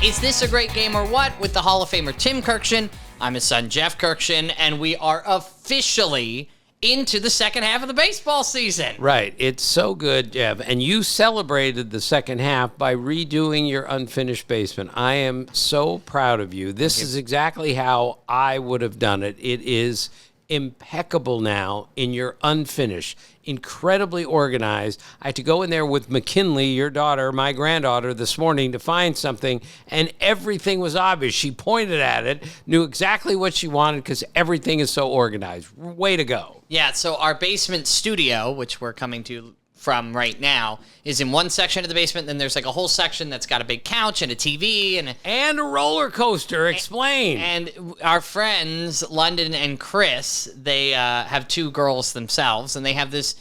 Is This a Great Game or What? With the Hall of Famer Tim Kirkshin. I'm his son, Jeff Kirkshin, and we are officially into the second half of the baseball season. Right. It's so good, Jeff. And you celebrated the second half by redoing your unfinished basement. I am so proud of you. This is exactly how I would have done it. It is impeccable now in your unfinished, incredibly organized. I had to go in there with McKinley, your daughter, my granddaughter, this morning to find something, and everything was obvious. She pointed at it, knew exactly what she wanted because everything is so organized. Way to go. Yeah, so our basement studio, which we're coming to from right now, is in one section of the basement. Then there's like a whole section that's got a big couch and a TV and a roller coaster. Explain. And our friends London and Chris, they have two girls themselves, and they have this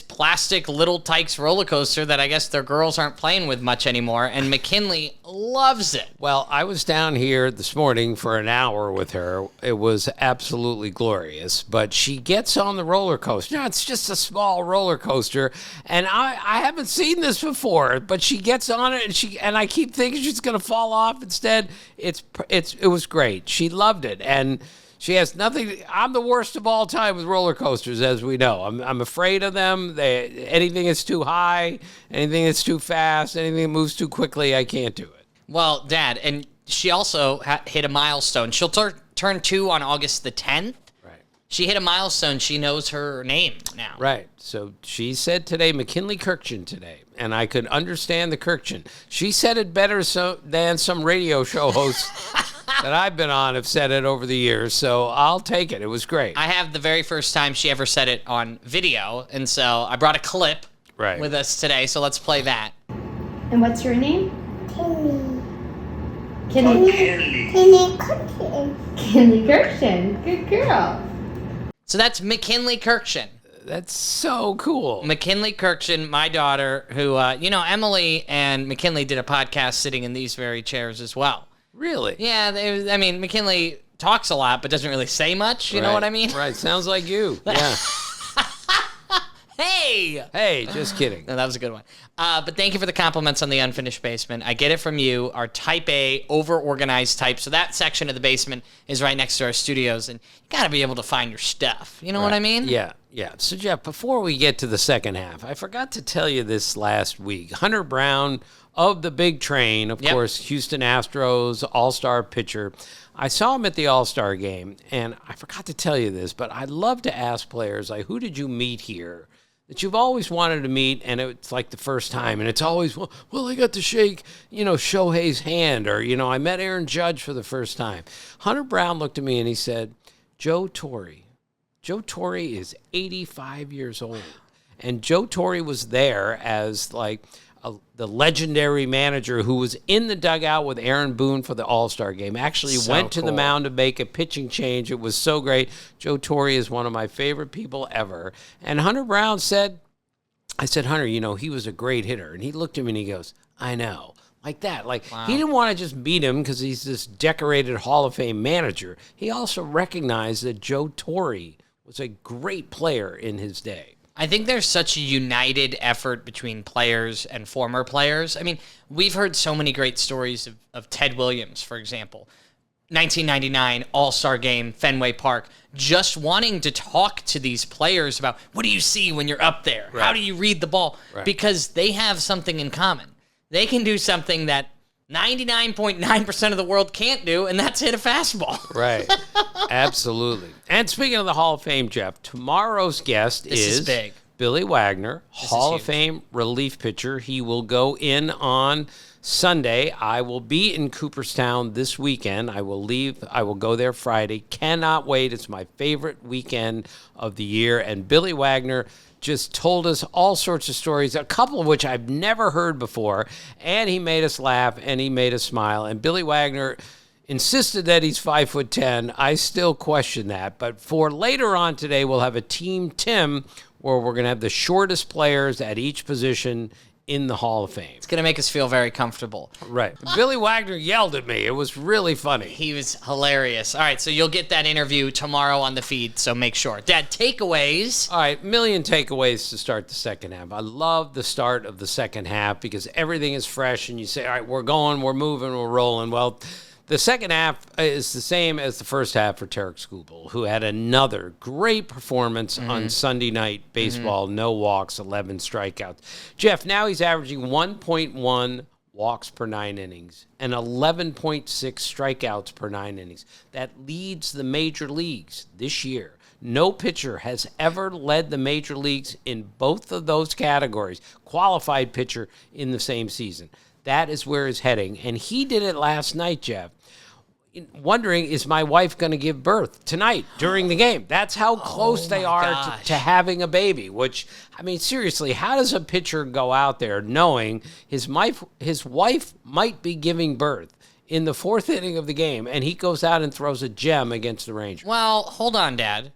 plastic Little Tykes roller coaster that I guess their girls aren't playing with much anymore, and McKinley loves it. Well, I was down here this morning for an hour with her. It was absolutely glorious, but she gets on the roller coaster. Now, it's just a small roller coaster, and I haven't seen this before, but she gets on it, and I keep thinking she's going to fall off. Instead, it was great. She loved it, and she has nothing. I'm the worst of all time with roller coasters, as we know. I'm afraid of them. Anything that's too high, anything that's too fast, anything that moves too quickly, I can't do it. Well, Dad, and she also hit a milestone. She'll turn 2 on August the 10th. Right. She hit a milestone. She knows her name now. Right. So she said today, McKinley Kirkshin today, and I could understand the Kirkshin. She said it better than some radio show hosts that I've been on have said it over the years, so I'll take it. It was great. I have the very first time she ever said it on video, and so I brought a clip with us today, so let's play that. And what's your name? Kinley Kirkshin. Good girl. So that's McKinley Kirkshin. That's so cool. McKinley Kirkshin, my daughter, who, Emily and McKinley did a podcast sitting in these very chairs as well. Really? Yeah, McKinley talks a lot, but doesn't really say much. You know what I mean? Right. Sounds like you. Yeah. Hey, just kidding. No, that was a good one. But thank you for the compliments on the unfinished basement. I get it from you, our type A, over-organized type. So that section of the basement is right next to our studios, and you got to be able to find your stuff. You know what I mean? Yeah. So, Jeff, before we get to the second half, I forgot to tell you this last week. Hunter Brown of the big train, of course, Houston Astros all-star pitcher. I saw him at the all-star game, and I forgot to tell you this, but I love to ask players, like, who did you meet here that you've always wanted to meet, and it's like the first time, and it's always, well, I got to shake, Shohei's hand, or, I met Aaron Judge for the first time. Hunter Brown looked at me, and he said, Joe Torre. Joe Torre is 85 years old, and Joe Torre was there as, the legendary manager who was in the dugout with Aaron Boone for the All-Star game. Actually went to the mound to make a pitching change. It was so great. Joe Torre is one of my favorite people ever. And Hunter Brown said, I said, Hunter, he was a great hitter. And he looked at me and he goes, I know. Like that. He didn't want to just meet him because he's this decorated Hall of Fame manager. He also recognized that Joe Torre was a great player in his day. I think there's such a united effort between players and former players. I mean, we've heard so many great stories of Ted Williams, for example. 1999 All-Star Game, Fenway Park, just wanting to talk to these players about what do you see when you're up there? Right. How do you read the ball? Right. Because they have something in common. They can do something that 99.9% of the world can't do, and that's hit a fastball. Right. Absolutely. And speaking of the Hall of Fame, Jeff, tomorrow's guest is big. Billy Wagner, Hall of Fame relief pitcher. He will go in on Sunday. I will be in Cooperstown this weekend. I will go there Friday. Cannot wait. It's my favorite weekend of the year. And Billy Wagner just told us all sorts of stories, a couple of which I've never heard before, and he made us laugh and he made us smile. And Billy Wagner insisted that he's 5'10". I still question that, but for later on today, we'll have a Team Tim where we're going to have the shortest players at each position in the Hall of Fame. It's going to make us feel very comfortable. Right. Billy Wagner yelled at me. It was really funny. He was hilarious. All right, so you'll get that interview tomorrow on the feed, so make sure. Dad, takeaways. All right, million takeaways to start the second half. I love the start of the second half because everything is fresh and you say, all right, we're going, we're moving, we're rolling. Well, the second half is the same as the first half for Tarek Skubal, who had another great performance on Sunday Night Baseball. No walks, 11 strikeouts. Jeff, now he's averaging 1.1 walks per 9 innings and 11.6 strikeouts per 9 innings. That leads the major leagues this year. No pitcher has ever led the major leagues in both of those categories, qualified pitcher in the same season. That is where he's heading. And he did it last night, Jeff. Wondering, is my wife going to give birth tonight during the game? That's how close they are to having a baby, which, I mean, seriously, how does a pitcher go out there knowing his wife might be giving birth in the fourth inning of the game, and he goes out and throws a gem against the Rangers? Well, hold on, Dad.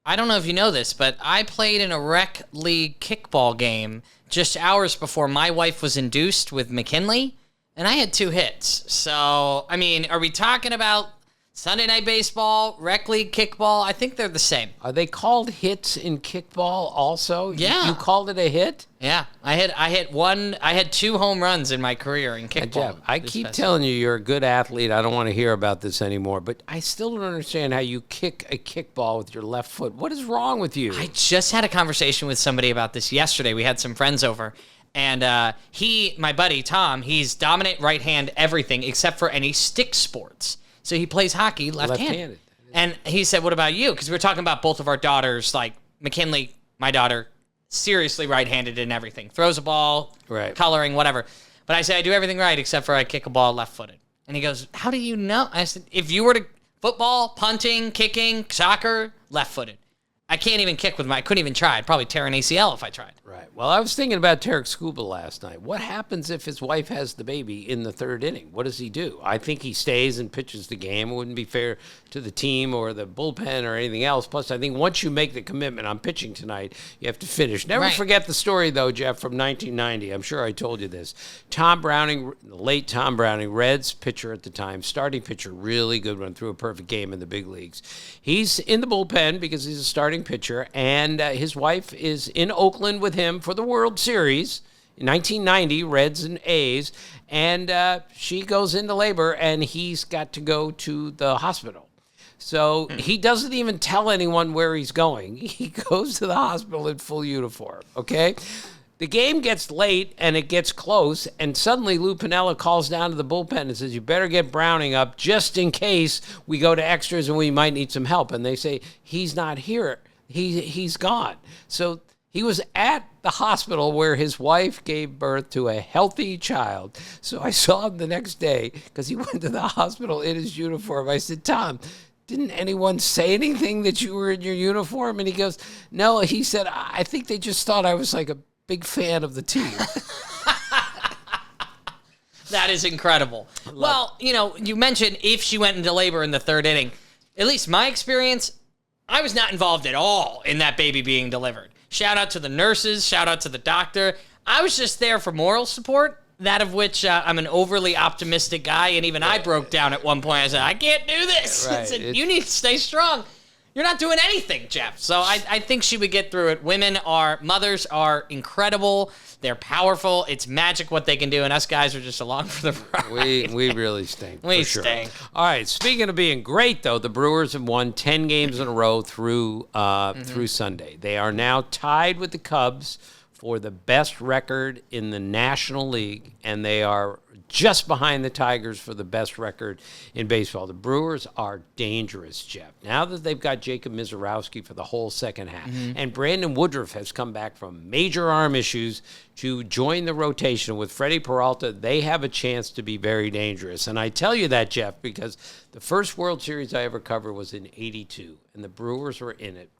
I don't know if you know this, but I played in a rec league kickball game just hours before my wife was induced with McKinley, and I had 2 hits. So, I mean, are we talking about Sunday Night Baseball, rec league kickball? I think they're the same. Are they called hits in kickball also? Yeah. You called it a hit? Yeah. I had 2 home runs in my career in kickball. Jeff, I keep telling you you're a good athlete. I don't want to hear about this anymore, but I still don't understand how you kick a kickball with your left foot. What is wrong with you? I just had a conversation with somebody about this yesterday. We had some friends over. And my buddy, Tom, he's dominant right hand everything except for any stick sports. So he plays hockey left-handed. And he said, what about you? Because we were talking about both of our daughters, like McKinley, my daughter, seriously right-handed in everything. Throws a ball, coloring, whatever. But I said, I do everything right except for I kick a ball left-footed. And he goes, how do you know? I said, if you were to football, punting, kicking, soccer, left-footed. I can't even kick with I couldn't even try. I'd probably tear an ACL if I tried. Right. Well, I was thinking about Tarek Skubal last night. What happens if his wife has the baby in the third inning? What does he do? I think he stays and pitches the game. It wouldn't be fair to the team or the bullpen or anything else. Plus, I think once you make the commitment, I'm pitching tonight, you have to finish. Never forget the story, though, Jeff, from 1990. I'm sure I told you this. Tom Browning, the late Tom Browning, Reds pitcher at the time, starting pitcher, really good one, threw a perfect game in the big leagues. He's in the bullpen because he's a starting pitcher, and his wife is in Oakland with him for the World Series in 1990, Reds and A's, and she goes into labor, and he's got to go to the hospital. So he doesn't even tell anyone where he's going. He goes to the hospital in full uniform, okay? The game gets late, and it gets close, and suddenly Lou Piniella calls down to the bullpen and says, you better get Browning up just in case we go to extras and we might need some help. And they say, he's not here. He's gone. So he was at the hospital where his wife gave birth to a healthy child. So I saw him the next day because he went to the hospital in his uniform. I said, Tom, didn't anyone say anything that you were in your uniform? And he goes, no. He said, I think they just thought I was like a big fan of the team. That is incredible. Well, you mentioned if she went into labor in the third inning. At least my experience, I was not involved at all in that baby being delivered. Shout out to the nurses. Shout out to the doctor. I was just there for moral support, that of which I'm an overly optimistic guy, and even I broke down at one point. I said, I can't do this. I said, you need to stay strong. You're not doing anything, Jeff. So I think she would get through it. Mothers are incredible. They're powerful. It's magic what they can do, and us guys are just along for the ride. We really stink. We stink. All right, speaking of being great, though, the Brewers have won 10 games in a row through Sunday. They are now tied with the Cubs for the best record in the National League, and they are just behind the Tigers for the best record in baseball. The Brewers are dangerous, Jeff. Now that they've got Jacob Mizorowski for the whole second half, and Brandon Woodruff has come back from major arm issues to join the rotation with Freddie Peralta, they have a chance to be very dangerous. And I tell you that, Jeff, because the first World Series I ever covered was in '82, and the Brewers were in it.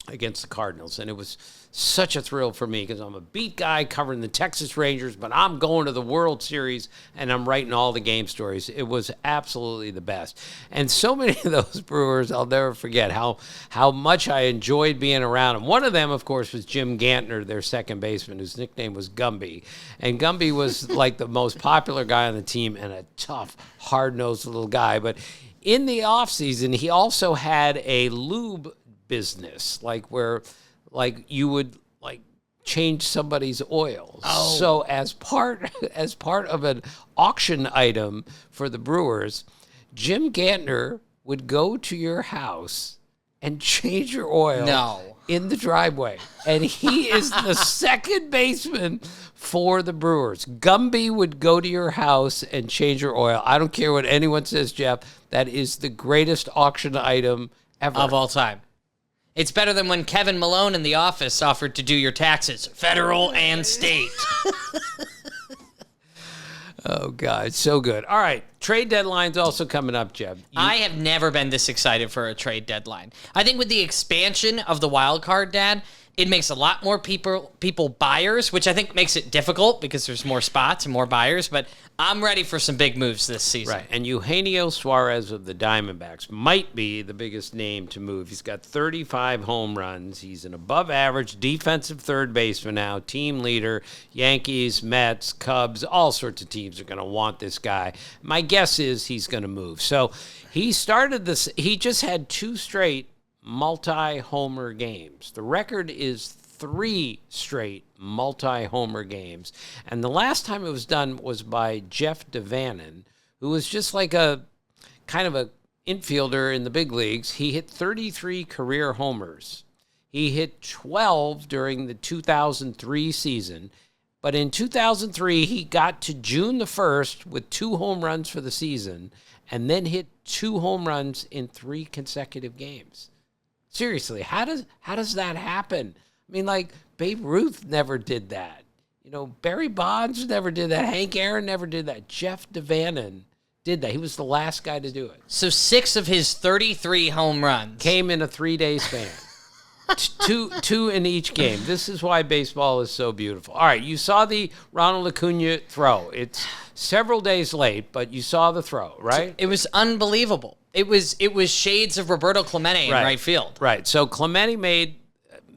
against the Cardinals. And it was such a thrill for me because I'm a beat guy covering the Texas Rangers, but I'm going to the World Series and I'm writing all the game stories. It was absolutely the best. And so many of those Brewers, I'll never forget how much I enjoyed being around them. One of them, of course, was Jim Gantner, their second baseman, whose nickname was Gumby. And Gumby was like the most popular guy on the team and a tough, hard-nosed little guy. But in the offseason, he also had a lube business, where you would change somebody's oil. Oh. So as part of an auction item for the Brewers, Jim Gantner would go to your house and change your oil in the driveway. And he is the second baseman for the Brewers. Gumby would go to your house and change your oil. I don't care what anyone says, Jeff. That is the greatest auction item ever. Of all time. It's better than when Kevin Malone in The Office offered to do your taxes, federal and state. Oh, God, so good. All right, trade deadline's also coming up, Jeb. I have never been this excited for a trade deadline. I think with the expansion of the wild card, Dad, it makes a lot more people buyers, which I think makes it difficult because there's more spots and more buyers. But I'm ready for some big moves this season. Right, and Eugenio Suarez of the Diamondbacks might be the biggest name to move. He's got 35 home runs. He's an above-average defensive third baseman now, team leader. Yankees, Mets, Cubs, all sorts of teams are going to want this guy. My guess is he's going to move. So he started this. He just had 2 straight multi-homer games. The record is 3 straight multi-homer games. And the last time it was done was by Jeff DeVannen, who was just like a kind of a infielder in the big leagues. He hit 33 career homers. He hit 12 during the 2003 season. But in 2003, he got to June the 1st with 2 home runs for the season and then hit 2 home runs in 3 consecutive games. Seriously, how does that happen? I mean, Babe Ruth never did that. Barry Bonds never did that. Hank Aaron never did that. Jeff DeVannen did that. He was the last guy to do it. So 6 of his 33 home runs came in a 3-day span. two in each game. This is why baseball is so beautiful. All right, you saw the Ronald Acuna throw. It's several days late, but you saw the throw, right? It was unbelievable. It was shades of Roberto Clemente in right field. Right. So Clemente made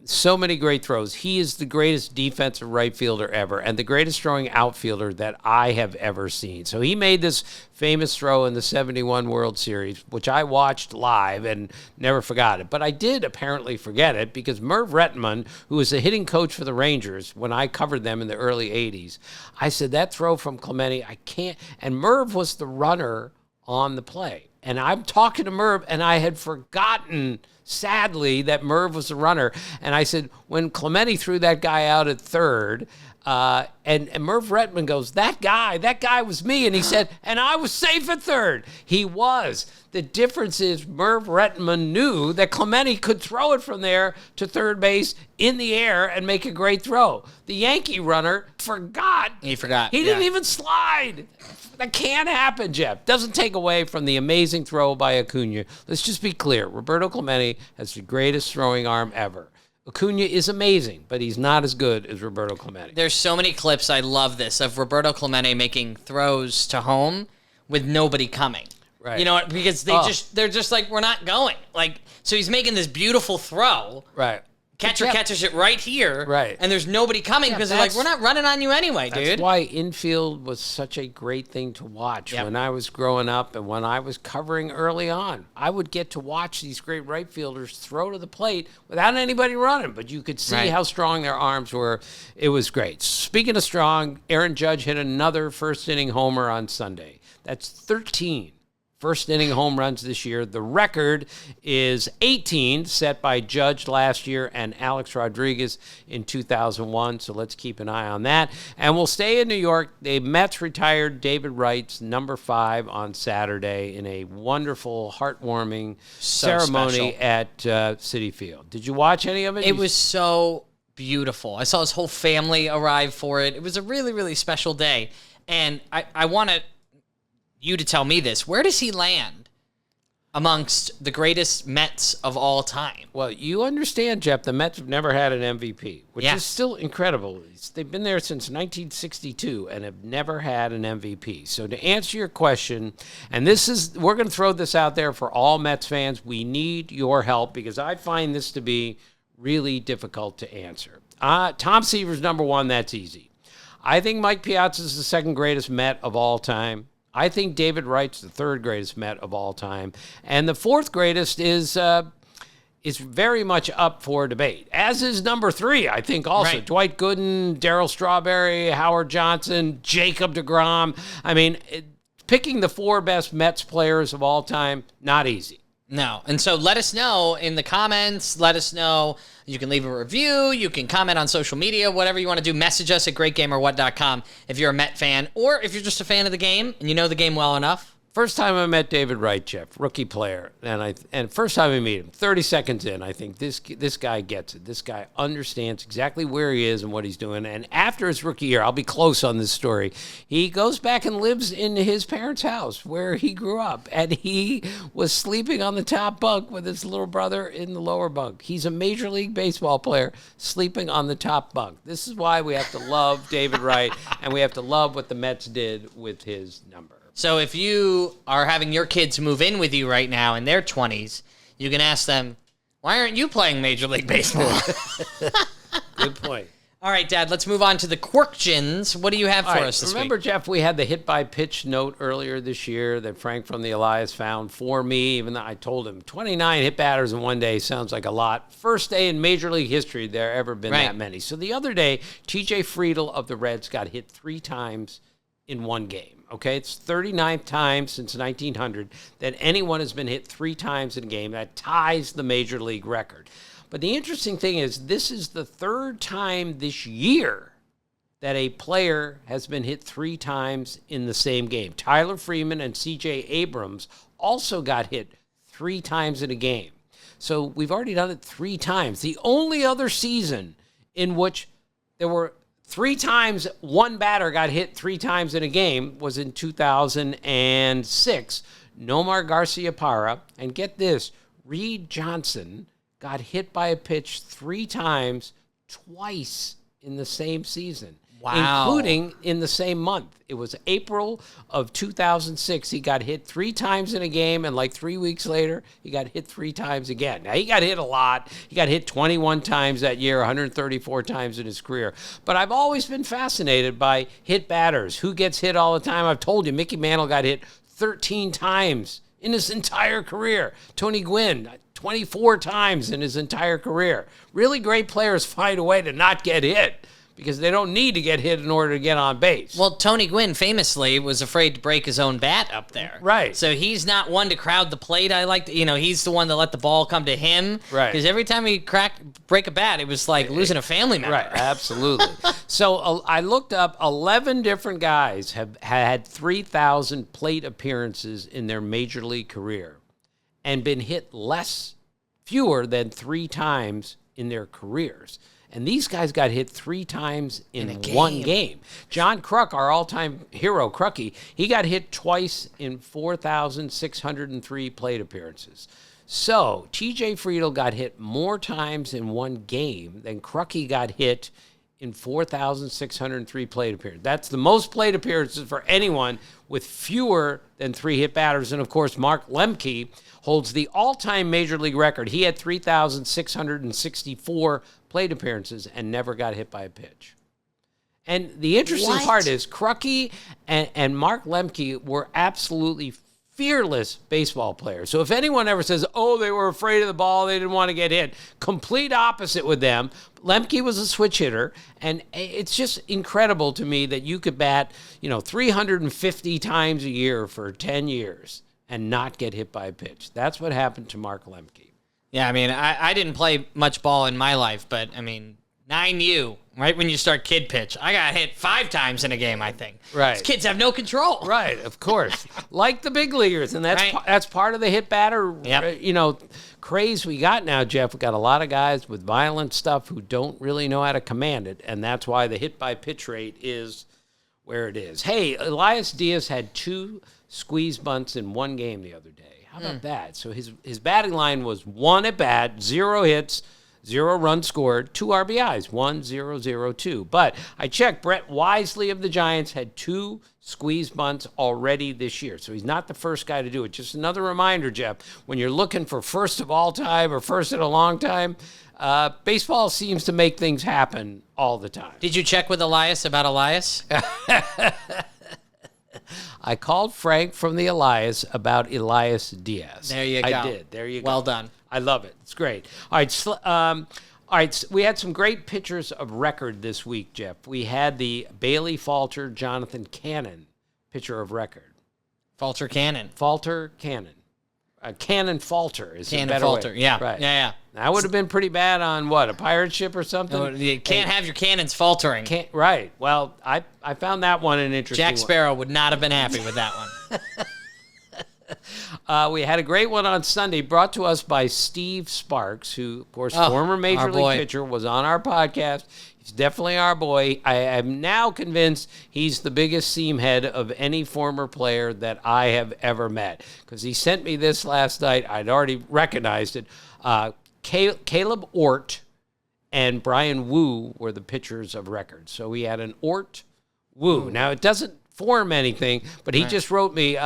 so many great throws. He is the greatest defensive right fielder ever and the greatest throwing outfielder that I have ever seen. So he made this famous throw in the 71 World Series, which I watched live and never forgot it. But I did apparently forget it because Merv Rettenman, who was the hitting coach for the Rangers when I covered them in the early 80s, I said, that throw from Clemente, I can't. And Merv was the runner on the play. And I'm talking to Merv, and I had forgotten, sadly, that Merv was the runner. And I said, when Clemente threw that guy out at third, and Merv Rettenman goes, that guy was me. And he said, and I was safe at third. He was. The difference is Merv Rettenman knew that Clemente could throw it from there to third base in the air and make a great throw. The Yankee runner forgot. He forgot. He didn't even slide. That can't happen, Jeff. Doesn't take away from the amazing throw by Acuna. Let's just be clear. Roberto Clemente has the greatest throwing arm ever. Acuna is amazing, but he's not as good as Roberto Clemente. There's so many clips, I love this, of Roberto Clemente making throws to home with nobody coming. Right. Because they're just like, we're not going. So he's making this beautiful throw. Right. Catcher catches it right here. Right. And there's nobody coming because they're like, we're not running on you anyway, dude. That's why infield was such a great thing to watch when I was growing up and when I was covering early on. I would get to watch these great right fielders throw to the plate without anybody running, but you could see how strong their arms were. It was great. Speaking of strong, Aaron Judge hit another first-inning homer on Sunday. That's 13 first-inning home runs this year. The record is 18, set by Judge last year and Alex Rodriguez in 2001, so let's keep an eye on that. And we'll stay in New York. The Mets retired David Wright's number 5 on Saturday in a wonderful, heartwarming ceremony at Citi Field. Did you watch any of it? It was so beautiful. I saw his whole family arrive for it. It was a really, really special day. And I want you to tell me this. Where does he land amongst the greatest Mets of all time. Well, you understand, Jeff, the Mets have never had an MVP, which Yeah. is still incredible. They've been there since 1962 and have never had an MVP. So to answer your question, and we're going to throw this out there for all Mets fans, we need your help because I find this to be really difficult to answer. Tom Seaver's number one, that's easy. I think Mike Piazza's the second greatest Met of all time. I think David Wright's the third greatest Met of all time. And the fourth greatest is very much up for debate, as is number three, I think, also. Right. Dwight Gooden, Darryl Strawberry, Howard Johnson, Jacob deGrom. I mean, picking the four best Mets players of all time, not easy. No. And so let us know in the comments. Let us know. You can leave a review. You can comment on social media, whatever you want to do. Message us at greatgameorwhat.com if you're a Met fan or if you're just a fan of the game and you know the game well enough. First time I met David Wright, Jeff, rookie player, and first time I meet him, 30 seconds in, I think this guy gets it. This guy understands exactly where he is and what he's doing. And after his rookie year, I'll be close on this story, he goes back and lives in his parents' house where he grew up, and he was sleeping on the top bunk with his little brother in the lower bunk. He's a Major League Baseball player sleeping on the top bunk. This is why we have to love David Wright, and we have to love what the Mets did with his number. So if you are having your kids move in with you right now in their 20s, you can ask them, why aren't you playing Major League Baseball? Good point. All right, Dad, let's move on to the Quirkgens. What do you have for us this Remember, week? Jeff, we had the hit-by-pitch note earlier this year that Frank from the Elias found for me, even though I told him 29 hit batters in one day sounds like a lot. First day in Major League history there ever been that many. So the other day, T.J. Friedl of the Reds got hit 3 times in one game. Okay, it's 39th time since 1900 that anyone has been hit 3 times in a game. That ties the Major League record. But the interesting thing is this is the 3rd time this year that a player has been hit 3 times in the same game. Tyler Freeman and C.J. Abrams also got hit 3 times in a game. So we've already done it 3 times. The only other season in which there were 3 times one batter got hit 3 times in a game was in 2006. Nomar Garciaparra, and get this, Reed Johnson got hit by a pitch 3 times, twice in the same season. Wow. Including in the same month. It was April of 2006. He got hit 3 times in a game, and like 3 weeks later, he got hit 3 times again. Now, he got hit a lot. He got hit 21 times that year, 134 times in his career. But I've always been fascinated by hit batters. Who gets hit all the time? I've told you, Mickey Mantle got hit 13 times in his entire career. Tony Gwynn, 24 times in his entire career. Really great players find a way to not get hit, because they don't need to get hit in order to get on base. Well, Tony Gwynn famously was afraid to break his own bat up there. Right. So he's not one to crowd the plate. He's the one that let the ball come to him. Right. Because every time he break a bat, it was like losing a family member. Right, absolutely. So I looked up 11 different guys have had 3,000 plate appearances in their Major League career and been hit fewer than 3 times in their careers. And these guys got hit 3 times in one game. John Kruk, our all-time hero, Krucky, he got hit twice in 4,603 plate appearances. So T.J. Friedl got hit more times in one game than Krucky got hit in 4,603 plate appearances. That's the most plate appearances for anyone with fewer than 3 hit batters. And, of course, Mark Lemke holds the all-time Major League record. He had 3,664 plate appearances and never got hit by a pitch. And the interesting part is Krucky and Mark Lemke were absolutely fearless baseball players. So if anyone ever says, oh, they were afraid of the ball, they didn't want to get hit, complete opposite with them. Lemke was a switch hitter, and it's just incredible to me that you could bat, 350 times a year for 10 years and not get hit by a pitch. That's what happened to Mark Lemke. Yeah, I didn't play much ball in my life, but 9U, right when you start kid pitch, I got hit 5 times in a game, I think. Right. These kids have no control. Right, of course. Like the big leaguers, and that's part of the hit batter, craze we got now, Jeff. We got a lot of guys with violent stuff who don't really know how to command it, and that's why the hit-by-pitch rate is where it is. Hey, Elias Diaz had 2 squeeze bunts in one game the other day. How about that? So his batting line was 1 at bat, 0 hits, 0 runs scored, 2 RBIs, 1-0-0-2. But I checked, Brett Wisely of the Giants had 2 squeeze bunts already this year. So he's not the first guy to do it. Just another reminder, Jeff, when you're looking for first of all time or first in a long time, baseball seems to make things happen all the time. Did you check with Elias about Elias? I called Frank from the Elias about Elias Diaz. There you go. I did. There you go. Well done. I love it. It's great. All right. So we had some great pitchers of record this week, Jeff. We had the Bailey Falter, Jonathan Cannon pitcher of record. Falter Cannon. Falter Cannon. Cannon Falter is Cannon a better Falter. way. Yeah. Right. Yeah. That would have been pretty bad on what, a pirate ship or something? No, you can't have your cannons faltering. Right. Well, I found that one an interesting Jack one. Sparrow would not have been happy with that one. We had a great one on Sunday brought to us by Steve Sparks, who, of course, former Major League pitcher, was on our podcast. He's definitely our boy. I am now convinced he's the biggest seam head of any former player that I have ever met, because he sent me this last night. I'd already recognized it. Caleb Ort and Brian Wu were the pitchers of record. So we had an Ort Wu. Now, it doesn't form anything, but he just wrote me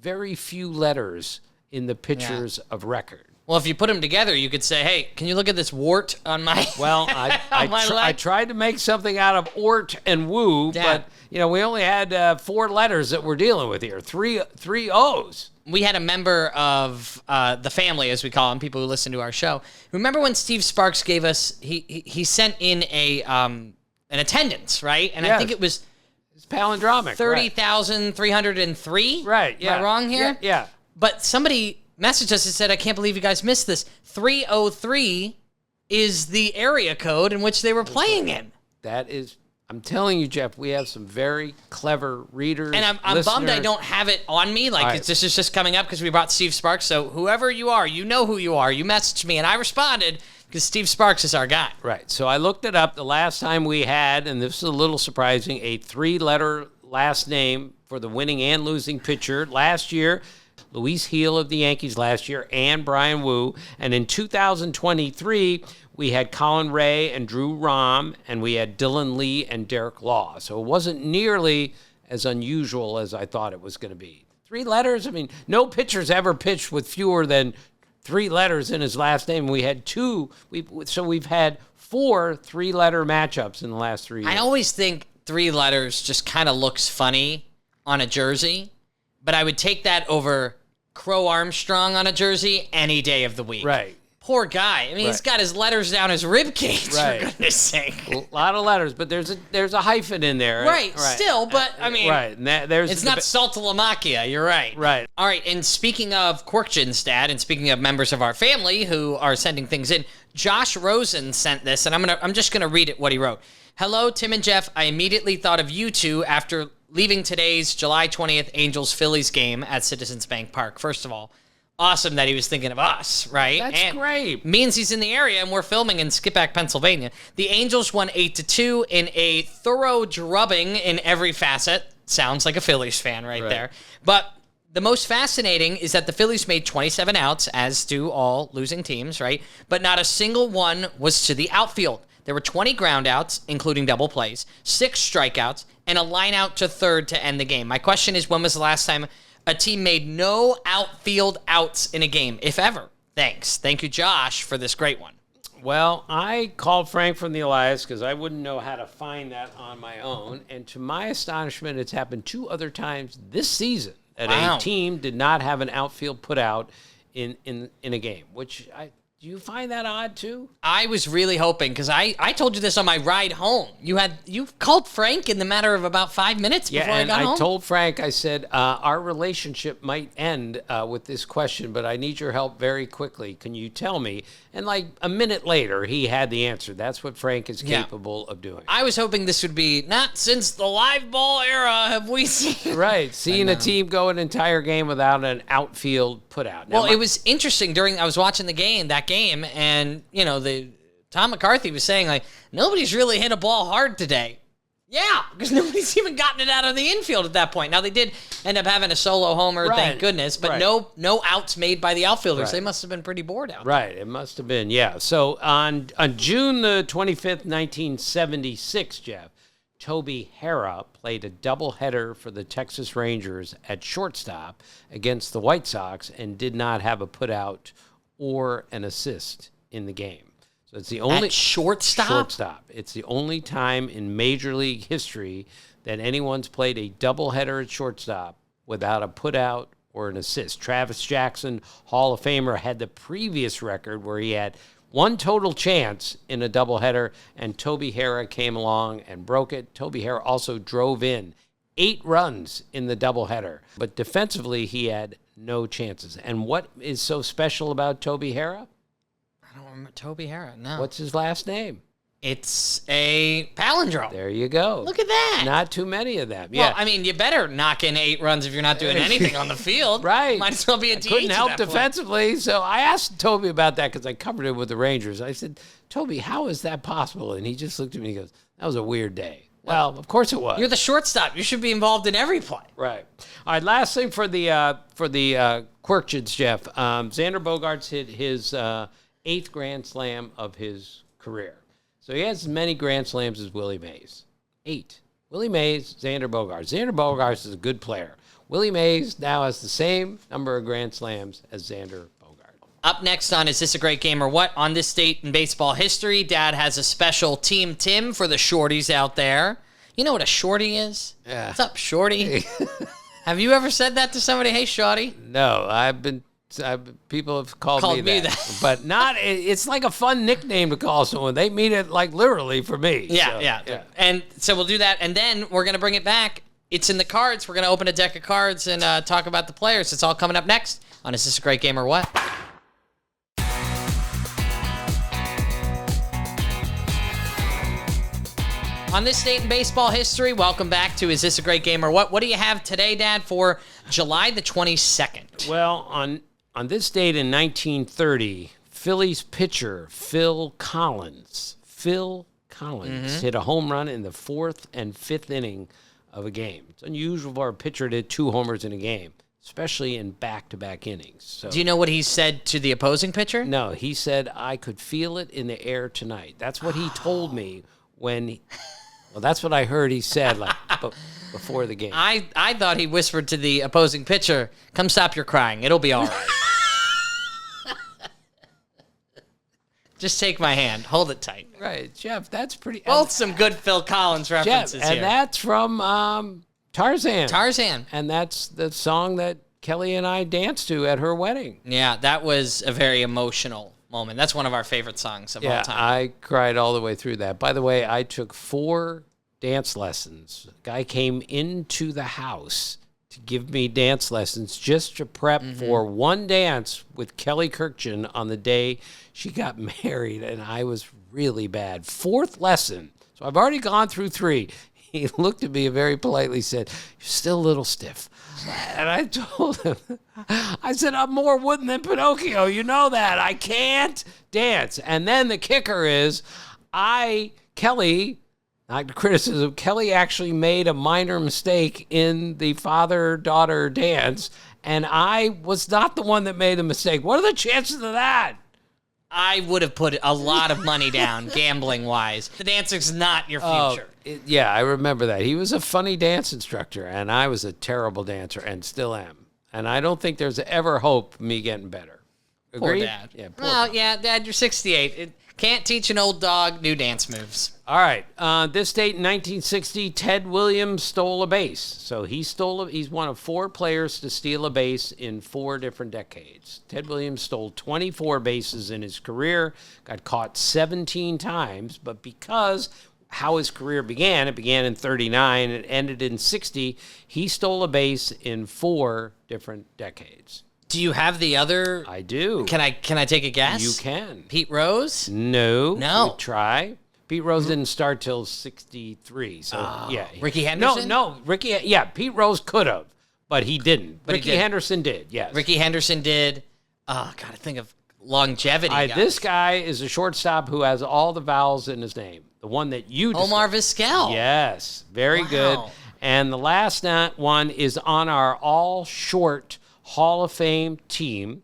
very few letters in the pitchers of record. Well, if you put them together, you could say, hey, can you look at this wart on my Well, I tried to make something out of Ort and Wu, but we only had 4 letters that we're dealing with here. Three O's. We had a member of the family, as we call them, people who listen to our show. Remember when Steve Sparks gave us, he sent in an attendance, right? And I think it was it's palindromic. 30,303. Right. Yeah. Am I wrong here? Yeah. But somebody messaged us and said, I can't believe you guys missed this. 303 is the area code in which they were playing in. That is, I'm telling you, Jeff, we have some very clever readers. And I'm bummed I don't have it on me. This is just coming up because we brought Steve Sparks. So whoever you are, you know who you are. You messaged me and I responded because Steve Sparks is our guy. Right. So I looked it up. The last time we had, and this is a little surprising, a 3-letter last name for the winning and losing pitcher last year. Luis Heel of the Yankees last year, and Brian Wu. And in 2023, we had Colin Ray and Drew Rahm, and we had Dylan Lee and Derek Law. So it wasn't nearly as unusual as I thought it was going to be. 3 letters? I mean, no pitcher's ever pitched with fewer than 3 letters in his last name. We had 2. So we've had 4 3-letter matchups in the last 3 years. I always think 3 letters just kind of looks funny on a jersey, but I would take that over Crow Armstrong on a jersey any day of the week. Right. Poor guy. I mean, he's got his letters down his rib cage, for goodness sake. A lot of letters, but there's a hyphen in there. Right. Still, but I mean, and it's not Saltalamacchia. You're right. Right. All right, and speaking of Quirkgenstad, and speaking of members of our family who are sending things in, Josh Rosen sent this, and I'm just gonna read it what he wrote. Hello, Tim and Jeff. I immediately thought of you two after leaving today's July 20th Angels-Phillies game at Citizens Bank Park. First of all, awesome that he was thinking of us, right? That's great. Means he's in the area, and we're filming in Skippack, Pennsylvania. The Angels won 8-2 in a thorough drubbing in every facet. Sounds like a Phillies fan right there. But the most fascinating is that the Phillies made 27 outs, as do all losing teams, right? But not a single one was to the outfield. There were 20 groundouts, including double plays, 6 strikeouts, and a line out to third to end the game. My question is, when was the last time a team made no outfield outs in a game, if ever? Thanks. Thank you, Josh, for this great one. Well, I called Frank from the Elias because I wouldn't know how to find that on my own. And to my astonishment, it's happened 2 other times this season that a team did not have an outfield put out in a game, which do you find that odd too? I was really hoping, because I told you this on my ride home. You called Frank in the matter of about 5 minutes before I got home. I told Frank, I said, our relationship might end with this question, but I need your help very quickly. Can you tell me? And like a minute later, he had the answer. That's what Frank is capable of doing. I was hoping this would be, not since the live ball era have we seen. Right. Seeing a team go an entire game without an outfield put out. Now, it was interesting I was watching that game, and Tom McCarthy was saying, like, nobody's really hit a ball hard today. Yeah, because nobody's even gotten it out of the infield at that point. Now, they did end up having a solo homer, thank goodness, but no outs made by the outfielders. Right. They must have been pretty bored out there. Right, it must have been, yeah. So on June the 25th, 1976, Jeff, Toby Harrah played a doubleheader for the Texas Rangers at shortstop against the White Sox and did not have a putout or an assist in the game. So it's the only at shortstop? Shortstop. It's the only time in Major League history that anyone's played a doubleheader at shortstop without a putout or an assist. Travis Jackson, Hall of Famer, had the previous record where he had one total chance in a doubleheader, and Toby Harrah came along and broke it. Toby Harrah also drove in 8 runs in the doubleheader, but defensively he had no chances. And what is so special about Toby Harrah? I don't remember Toby Harrah, no. What's his last name? It's a palindrome. There you go. Look at that. Not too many of them. Well, I mean, you better knock in 8 runs if you're not doing anything on the field. Right. Might as well be a DH. Couldn't help defensively, so I asked Toby about that because I covered it with the Rangers. I said, Toby, how is that possible? And he just looked at me and he goes, that was a weird day. Well, of course it was. You're the shortstop. You should be involved in every play. Right. All right, last thing for the Quirkchids, Jeff. Xander Bogaerts hit his 8th Grand Slam of his career. So he has as many Grand Slams as Willie Mays. 8. Willie Mays, Xander Bogaerts. Xander Bogaerts is a good player. Willie Mays now has the same number of Grand Slams as Xander Bogaerts. Up next on Is This a Great Game or What? On this date in baseball history, Dad has a special Team Tim for the shorties out there. You know what a shorty is? Yeah. What's up, shorty? Have you ever said that to somebody? Hey, shorty. No, people have called me that. But not, it's like a fun nickname to call someone. They mean it like literally for me. Yeah. And so we'll do that. And then we're going to bring it back. It's in the cards. We're going to open a deck of cards and talk about the players. It's all coming up next on Is This a Great Game or What? On this date in baseball history, welcome back to Is This a Great Game or What? What do you have today, Dad, for July the 22nd? Well, on this date in 1930, Phillies pitcher Phil Collins hit a home run in the 4th and 5th inning of a game. It's unusual for a pitcher to hit 2 homers in a game, especially in back-to-back innings. So, do you know what he said to the opposing pitcher? No, he said, I could feel it in the air tonight. That's what he told me when well, that's what I heard he said before the game. I thought he whispered to the opposing pitcher, come stop your crying. It'll be all right. Just take my hand. Hold it tight. Right. Jeff, that's pretty... Both some good Phil Collins references Jeff, here. And that's from Tarzan. Tarzan. And that's the song that Kelly and I danced to at her wedding. Yeah, that was a very emotional moment. That's one of our favorite songs of all time. I cried all the way through that. By the way, I took 4 dance lessons. A guy came into the house to give me dance lessons just to prep for one dance with Kelly Kirkchin on the day she got married, and I was really bad. 4th lesson. So I've already gone through 3. He looked at me and very politely said, you're still a little stiff. And I told him, I said, I'm more wooden than Pinocchio. You know that. I can't dance. And then the kicker is, Kelly, not criticism, Kelly actually made a minor mistake in the father-daughter dance, and I was not the one that made the mistake. What are the chances of that? I would have put a lot of money down, gambling-wise. The dancing's not your future. Yeah, I remember that. He was a funny dance instructor, and I was a terrible dancer and still am. And I don't think there's ever hope of me getting better. Agreed? Poor Dad. Yeah, yeah, Dad, you're 68. Can't teach an old dog new dance moves. All right. This date in 1960, Ted Williams stole a base. So he's one of 4 players to steal a base in 4 different decades. Ted Williams stole 24 bases in his career, got caught 17 times, but because how his career began, it began in 39, it ended in 60, he stole a base in 4 different decades. Do you have the other? I do. Can I take a guess? You can. Pete Rose? No. Try. Pete Rose didn't start till 63. So yeah. Ricky Henderson? No. Pete Rose could have, but he didn't. But Ricky Henderson did, yes. Ricky Henderson did. Oh, God, I think of longevity. This guy is a shortstop who has all the vowels in his name. The the one that you Omar discussed. Vizquel. Yes, very good. And the last one is on our all-short Hall of Fame team.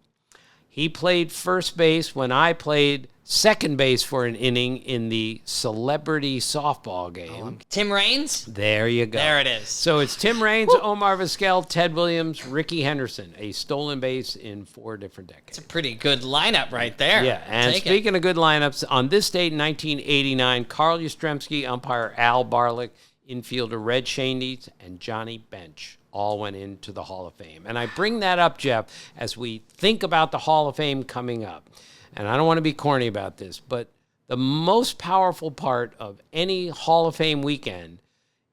He played first base when I played second base for an inning in the celebrity softball game. Tim Raines? There you go. There it is. So it's Tim Raines, Omar Vizquel, Ted Williams, Ricky Henderson, a stolen base in 4 different decades. It's a pretty good lineup right there. Yeah, and speaking of good lineups, on this date in 1989, Carl Yastrzemski, umpire Al Barlick, infielder Red Schoendienst, and Johnny Bench all went into the Hall of Fame. And I bring that up, Jeff, as we think about the Hall of Fame coming up. And I don't want to be corny about this, but the most powerful part of any Hall of Fame weekend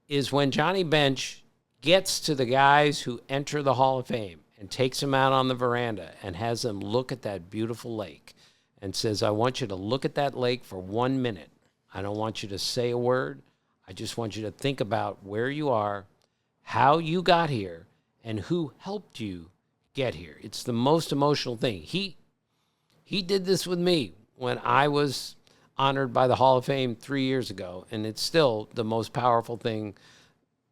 is when Johnny Bench gets to the guys who enter the Hall of Fame and takes them out on the veranda and has them look at that beautiful lake and says, I want you to look at that lake for 1 minute. I don't want you to say a word. I just want you to think about where you are, how you got here, and who helped you get here. It's the most emotional thing. He did this with me when I was honored by the Hall of Fame 3 years ago, and it's still the most powerful thing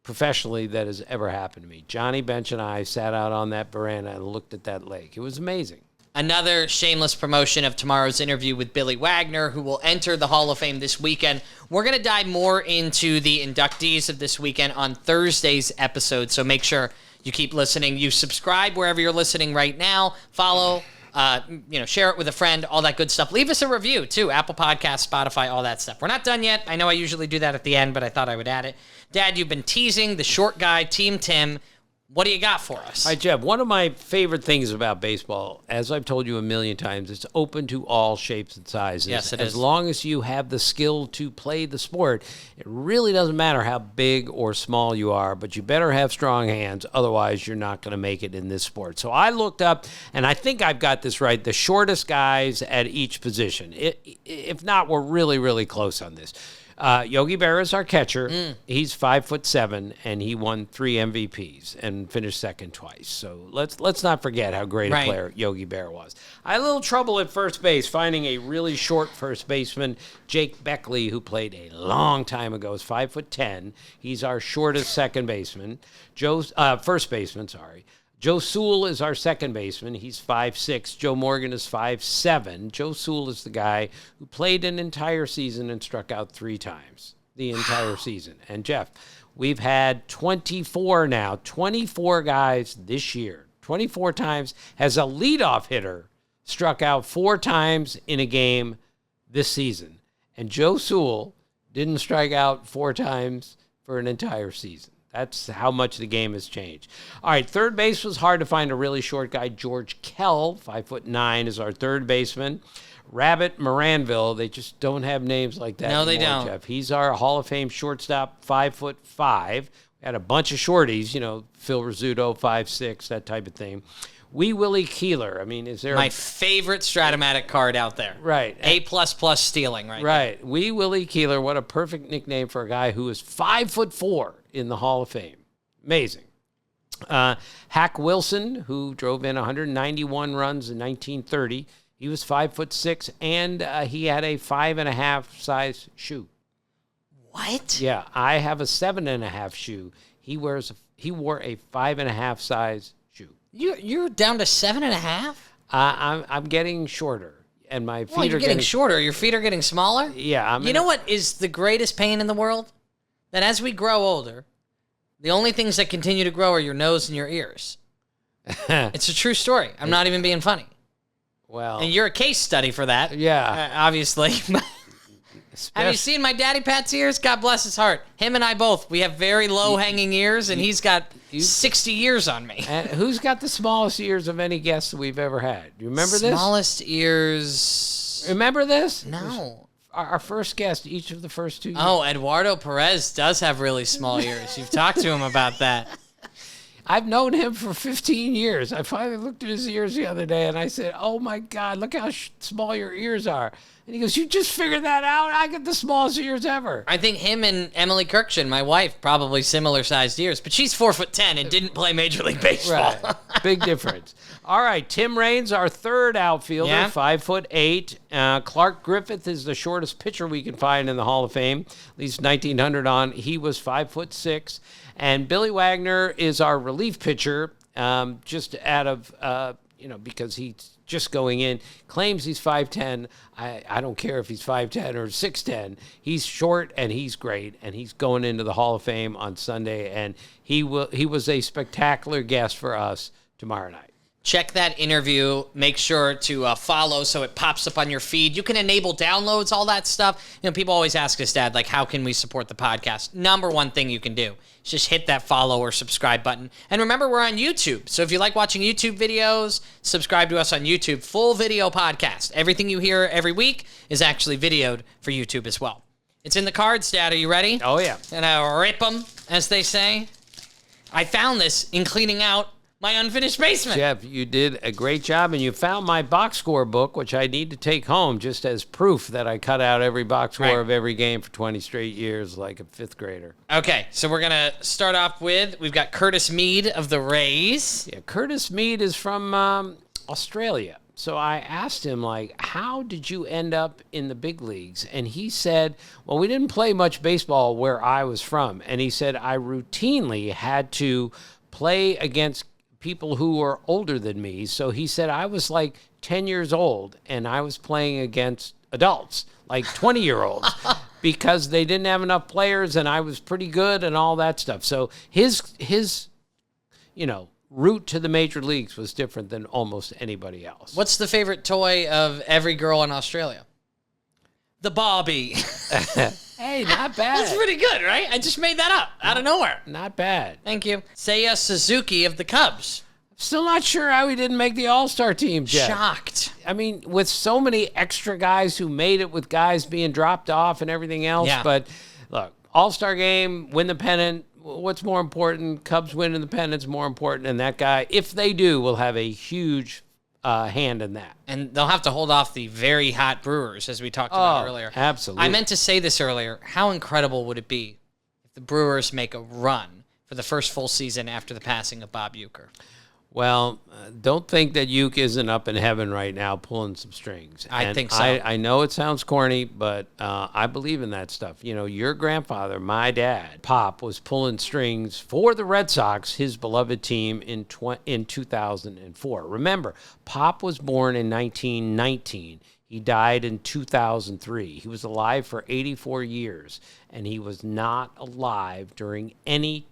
professionally that has ever happened to me. Johnny Bench and I sat out on that veranda and looked at that lake. It was amazing. Another shameless promotion of tomorrow's interview with Billy Wagner, who will enter the Hall of Fame this weekend. We're going to dive more into the inductees of this weekend on Thursday's episode, so make sure you keep listening. You subscribe wherever you're listening right now. Follow. Share it with a friend, all that good stuff. Leave us a review, too. Apple Podcasts, Spotify, all that stuff. We're not done yet. I know I usually do that at the end, but I thought I would add it. Dad, you've been teasing the short guy, Team Tim. What do you got for us? All right, Jeff, one of my favorite things about baseball, as I've told you a million times, it's open to all shapes and sizes. Yes, it is. As long as you have the skill to play the sport, it really doesn't matter how big or small you are, but you better have strong hands. Otherwise, you're not going to make it in this sport. So I looked up, and I think I've got this right, the shortest guys at each position. If not, we're really, really close on this. Yogi Berra is our catcher. He's 5'7", and he won 3 MVPs and finished second twice. So let's not forget how great a player Yogi Berra was. I had a little trouble at first base finding a really short first baseman, Jake Beckley, who played a long time ago. Is 5'10". He's our shortest second baseman. First baseman, sorry. Joe Sewell is our second baseman. He's 5'6". Joe Morgan is 5'7". Joe Sewell is the guy who played an entire season and struck out 3 times the entire season. And, Jeff, we've had 24 now, 24 guys this year. 24 times has a leadoff hitter struck out 4 times in a game this season. And Joe Sewell didn't strike out 4 times for an entire season. That's how much the game has changed. All right, third base was hard to find a really short guy. George Kell, 5'9", is our third baseman. Rabbit Moranville, they just don't have names like that. No, they don't. Jeff. He's our Hall of Fame shortstop, 5'5". We had a bunch of shorties, Phil Rizzuto, 5'6", that type of thing. Wee Willie Keeler. I mean, is there my favorite Stratomatic card out there? Right. A++ stealing, right? Right. Wee Willie Keeler. What a perfect nickname for a guy who is 5'4" in the Hall of Fame. Amazing. Hack Wilson, who drove in 191 runs in 1930. He was 5'6", and he had a 5.5 size shoe. What? Yeah, I have a 7.5 shoe. He wore a 5.5 size shoe. You're down to 7.5? I'm getting shorter, and my feet are getting shorter. Your feet are getting smaller? Yeah. You know what is the greatest pain in the world? That as we grow older, the only things that continue to grow are your nose and your ears. It's a true story. I'm not even being funny. Well, and you're a case study for that. Yeah. Obviously. Have you seen my Daddy Pat's ears? God bless his heart. Him and I both. We have very low-hanging ears, and he's got 60 years on me. And who's got the smallest ears of any guest that we've ever had? Do you remember this? Smallest ears. Remember this? No. Our first guest, each of the first 2 years. Oh, Eduardo Perez does have really small ears. You've talked to him about that. I've known him for 15 years. I finally looked at his ears the other day, and I said, oh, my God, look how small your ears are. And he goes, you just figured that out? I got the smallest ears ever. I think him and Emily Kirkshin, my wife, probably similar sized ears, but she's 4'10" and didn't play Major League Baseball. Right. Big difference. All right, Tim Raines, our third outfielder, Yeah. 5'8". Clark Griffith is the shortest pitcher we can find in the Hall of Fame, at least 1900 on. He was 5'6". And Billy Wagner is our relief pitcher, just out of, because he's just going in, claims he's 5'10". I don't care if he's 5'10" or 6'10". He's short and he's great, and he's going into the Hall of Fame on Sunday, and he was a spectacular guest for us tomorrow night. Check that interview. Make sure to follow so it pops up on your feed. You can enable downloads, all that stuff. People always ask us, Dad, how can we support the podcast? Number one thing you can do is just hit that follow or subscribe button. And remember, we're on YouTube. So if you like watching YouTube videos, subscribe to us on YouTube. Full video podcast. Everything you hear every week is actually videoed for YouTube as well. It's in the cards, Dad. Are you ready? Oh, yeah. Gonna rip them, as they say. I found this in cleaning out my unfinished basement. Jeff, you did a great job, and you found my box score book, which I need to take home just as proof that I cut out every box score of every game for 20 straight years like a fifth grader. Okay, so we're going to start off with, we've got Curtis Mead of the Rays. Yeah, Curtis Mead is from Australia. So I asked him, how did you end up in the big leagues? And he said, well, we didn't play much baseball where I was from. And he said, I routinely had to play against people who were older than me. So he said I was 10 years old and I was playing against adults, 20-year-olds, because they didn't have enough players and I was pretty good and all that stuff. So his route to the major leagues was different than almost anybody else. What's the favorite toy of every girl in Australia? The Barbie. Hey, not bad. That's pretty good, right? I just made that up out of nowhere. Not bad. Thank you. Seiya Suzuki of the Cubs. Still not sure how he didn't make the All-Star team, Jeff. Shocked. I mean, with so many extra guys who made it with guys being dropped off and everything else. Yeah. But look, All-Star game, win the pennant. What's more important? Cubs winning the pennant's more important. And that guy, if they do, will have a huge hand in that. And they'll have to hold off the very hot Brewers, as we talked about earlier. Absolutely. I meant to say this earlier. How incredible would it be if the Brewers make a run for the first full season after the passing of Bob Uecker? Well, don't think that Uke isn't up in heaven right now pulling some strings. I think so. I know it sounds corny, but I believe in that stuff. Your grandfather, my dad, Pop, was pulling strings for the Red Sox, his beloved team, in 2004. Remember, Pop was born in 1919. He died in 2003. He was alive for 84 years, and he was not alive during any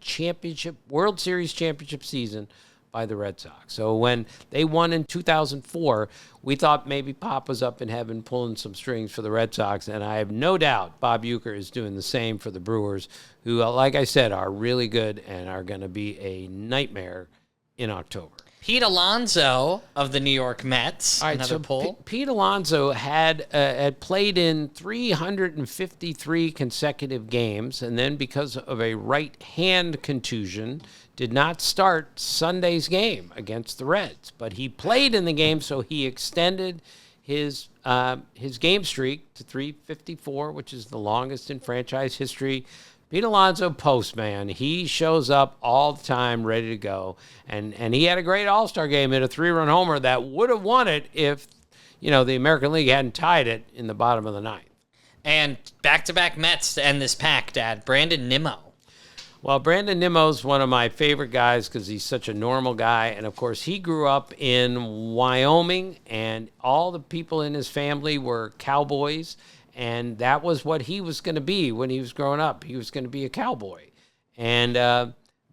World Series championship season by the Red Sox. So when they won in 2004, we thought maybe Pop was up in heaven pulling some strings for the Red Sox, and I have no doubt Bob Uecker is doing the same for the Brewers, who, like I said, are really good and are going to be a nightmare in October. Pete Alonso of the New York Mets, All right, another so pull. Pete Alonso had played in 353 consecutive games, and then because of a right hand contusion, did not start Sunday's game against the Reds. But he played in the game, so he extended his game streak to 354, which is the longest in franchise history. Pete Alonso, postman, he shows up all the time, ready to go. And he had a great All-Star game, hit a 3-run homer that would have won it if, the American League hadn't tied it in the bottom of the ninth. And back-to-back Mets to end this pack, Dad. Brandon Nimmo. Well, Brandon Nimmo's one of my favorite guys because he's such a normal guy. And, of course, he grew up in Wyoming, and all the people in his family were cowboys. And that was what he was going to be when he was growing up. He was going to be a cowboy. And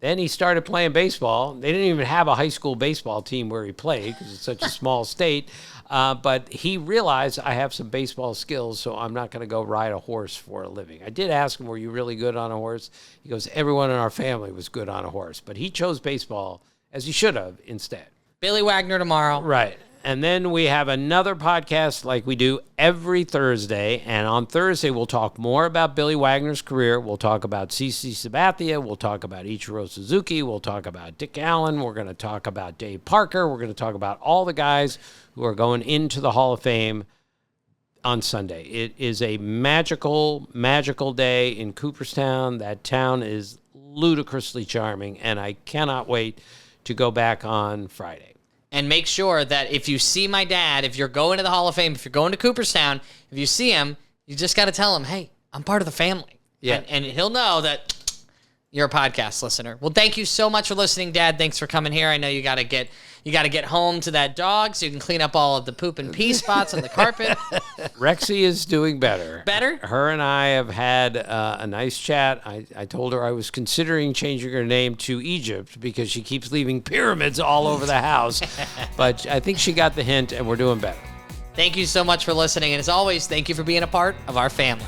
then he started playing baseball. They didn't even have a high school baseball team where he played because it's such a small state. But he realized, I have some baseball skills, so I'm not going to go ride a horse for a living. I did ask him, were you really good on a horse? He goes, everyone in our family was good on a horse. But he chose baseball, as he should have, instead. Billy Wagner tomorrow. Right. And then we have another podcast like we do every Thursday. And on Thursday, we'll talk more about Billy Wagner's career. We'll talk about CC Sabathia. We'll talk about Ichiro Suzuki. We'll talk about Dick Allen. We're going to talk about Dave Parker. We're going to talk about all the guys who are going into the Hall of Fame on Sunday. It is a magical, magical day in Cooperstown. That town is ludicrously charming, and I cannot wait to go back on Friday. And make sure that if you see my dad, if you're going to the Hall of Fame, if you're going to Cooperstown, if you see him, you just got to tell him, hey, I'm part of the family. Yeah. And he'll know that you're a podcast listener. Well, thank you so much for listening, Dad. Thanks for coming here. I know you got to get home to that dog so you can clean up all of the poop and pee spots on the carpet. Rexy is doing better. Better? Her and I have had a nice chat. I told her I was considering changing her name to Egypt because she keeps leaving pyramids all over the house. But I think she got the hint, and we're doing better. Thank you so much for listening. And as always, thank you for being a part of our family.